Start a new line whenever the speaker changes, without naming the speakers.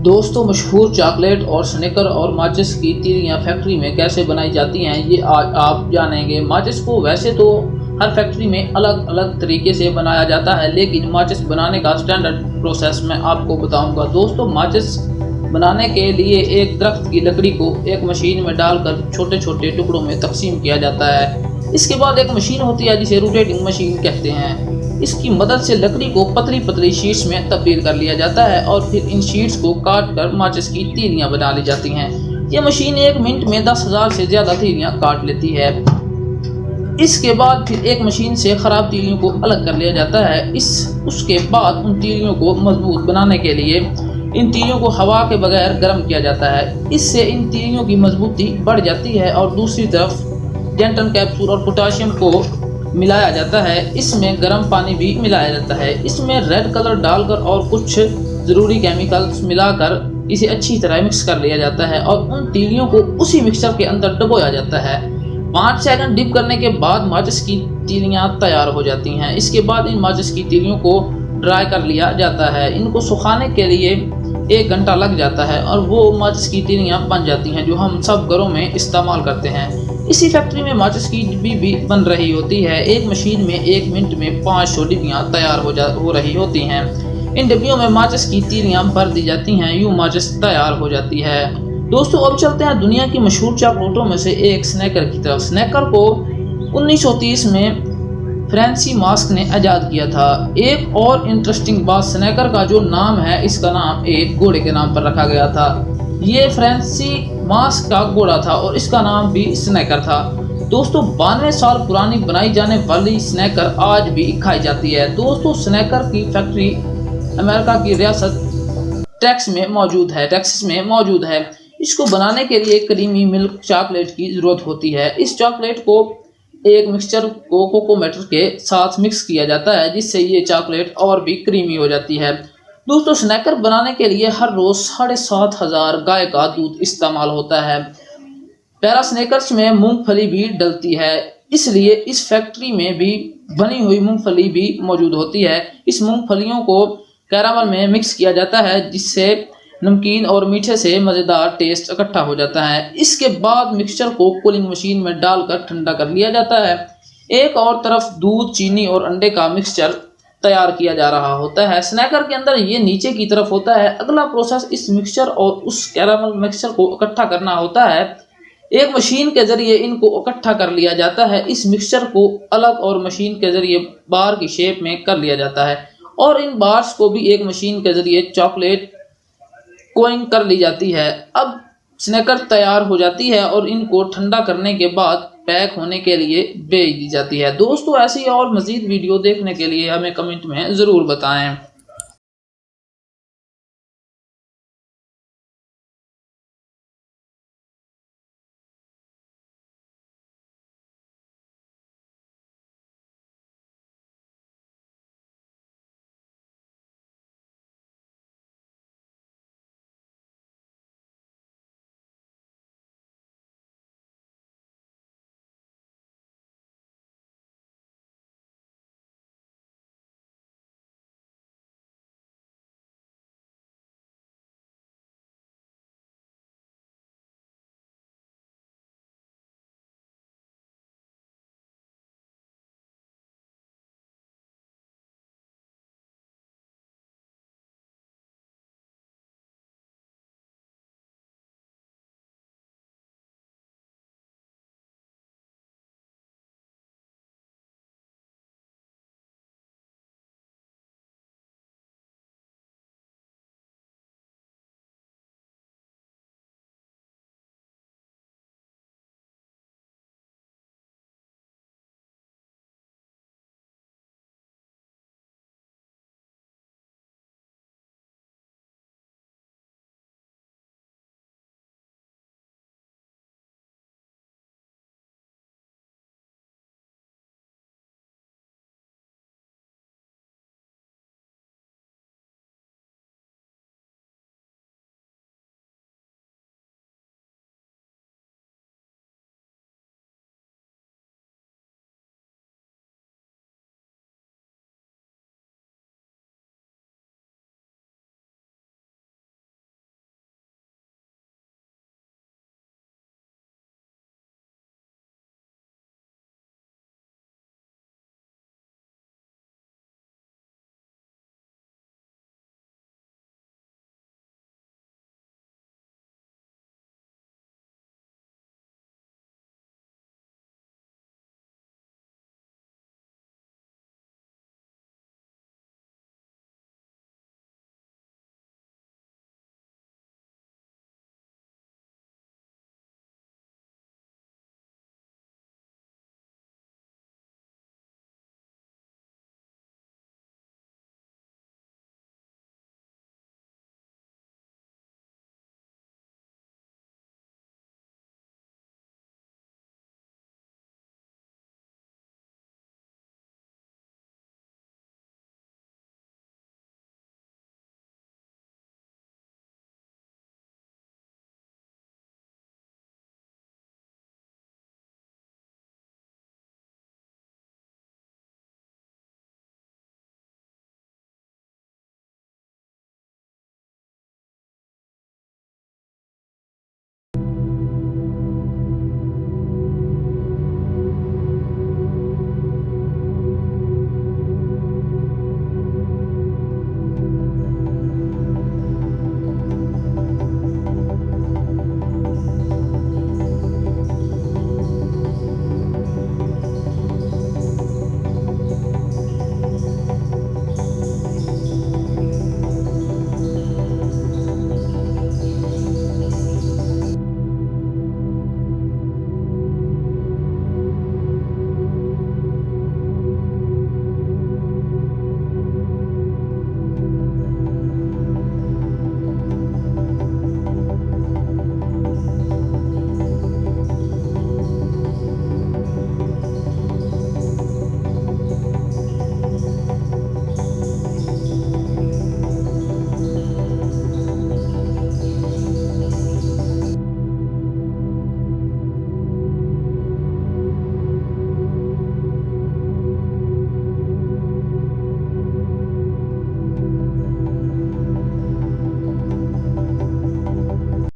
दोस्तों, मशहूर चॉकलेट और स्निकर और माचिस की तीलियां फैक्ट्री में कैसे बनाई जाती हैं ये आज आप जानेंगे। माचिस को वैसे तो हर फैक्ट्री में अलग अलग तरीके से बनाया जाता है, लेकिन माचिस बनाने का स्टैंडर्ड प्रोसेस मैं आपको बताऊंगा। दोस्तों, माचिस बनाने के लिए एक दरख्त की लकड़ी को एक मशीन में डालकर छोटे छोटे टुकड़ों में तकसीम किया जाता है। इसके बाद एक मशीन होती है जिसे रोटेटिंग मशीन कहते हैं। इसकी मदद से लकड़ी को पतली पतली शीट्स में तब्दील कर लिया जाता है और फिर इन शीट्स को काट कर माचिस की तीलियां बना ली जाती हैं। यह मशीन 1 मिनट में 10,000 से ज्यादा तीलियां काट लेती है। इसके बाद फिर एक मशीन से खराब तीलियों को अलग कर लिया जाता है। उसके बाद उन तीलियों को मजबूत बनाने के लिए इन तीलियों को हवा के बगैर गर्म किया जाता है। इससे इन तीलियों की मजबूती बढ़ जाती है और दूसरी तरफ डेंटन कैप्सूल और पोटाशियम को मिलाया जाता है। इसमें गर्म पानी भी मिलाया जाता है। इसमें रेड कलर डालकर और कुछ ज़रूरी केमिकल्स मिलाकर इसे अच्छी तरह मिक्स कर लिया जाता है और उन तीलियों को उसी मिक्सचर के अंदर डुबोया जाता है। 5 सेकंड डिप करने के बाद माचिस की तीलियां तैयार हो जाती हैं। इसके बाद इन माचिस की तीलियों को ड्राई कर लिया जाता है। इनको सुखाने के लिए 1 घंटा लग जाता है और वो माचिस की तीलियां बन जाती हैं जो हम सब घरों में इस्तेमाल करते हैं। इसी फैक्ट्री में माचिस की डिब्बी भी बन रही होती है। एक मशीन में 1 मिनट में 500 डिब्बियां तैयार हो रही होती हैं। इन डिब्बियों में माचिस की तीलियां भर दी जाती हैं। यूं माचिस तैयार हो जाती है। दोस्तों, अब चलते हैं दुनिया की मशहूर चॉकलेटों में से एक स्नैकर की तरफ। स्नैकर को 1930 में फ्रांसी मास्क ने आज़ाद किया था। एक और इंटरेस्टिंग बात, स्नैकर का जो नाम है इसका नाम एक घोड़े के नाम पर रखा गया था। ये फ्रांसी मास्क का घोड़ा था और इसका नाम भी स्नैकर था। दोस्तों, 92 साल पुरानी बनाई जाने वाली स्नैकर आज भी खाई जाती है। दोस्तों, स्नैकर की फैक्ट्री अमेरिका की रियासत टेक्सास में मौजूद है। इसको बनाने के लिए क्रीमी मिल्क चॉकलेट की ज़रूरत होती है। इस चॉकलेट को एक मिक्सचर को कोकोमेटर के साथ मिक्स किया जाता है, जिससे ये चॉकलेट और भी क्रीमी हो जाती है। दोस्तों, स्नैकर बनाने के लिए हर रोज 7,500 गाय का दूध इस्तेमाल होता है। पैरा स्नैकर्स में मूंगफली भी डलती है, इसलिए इस फैक्ट्री में भी बनी हुई मूंगफली भी मौजूद होती है। इस मूंगफलियों को कैरामल में मिक्स किया जाता है, जिससे नमकीन और मीठे से मज़ेदार टेस्ट इकट्ठा हो जाता है। इसके बाद मिक्सचर को कूलिंग मशीन में डालकर ठंडा कर लिया जाता है। एक और तरफ दूध, चीनी और अंडे का मिक्सचर तैयार किया जा रहा होता है। स्नैकर के अंदर ये नीचे की तरफ होता है। अगला प्रोसेस इस मिक्सचर और उस कैरामल मिक्सचर को इकट्ठा करना होता है। एक मशीन के जरिए इनको इकट्ठा कर लिया जाता है। इस मिक्सचर को अलग और मशीन के जरिए बार की शेप में कर लिया जाता है और इन बार्स को भी एक मशीन के जरिए चॉकलेट कोइंग कर ली जाती है। अब स्नैकर तैयार हो जाती है और इनको ठंडा करने के बाद पैक होने के लिए भेज दी जाती है। दोस्तों, ऐसी और मज़ीद वीडियो देखने के लिए हमें कमेंट में ज़रूर बताएं।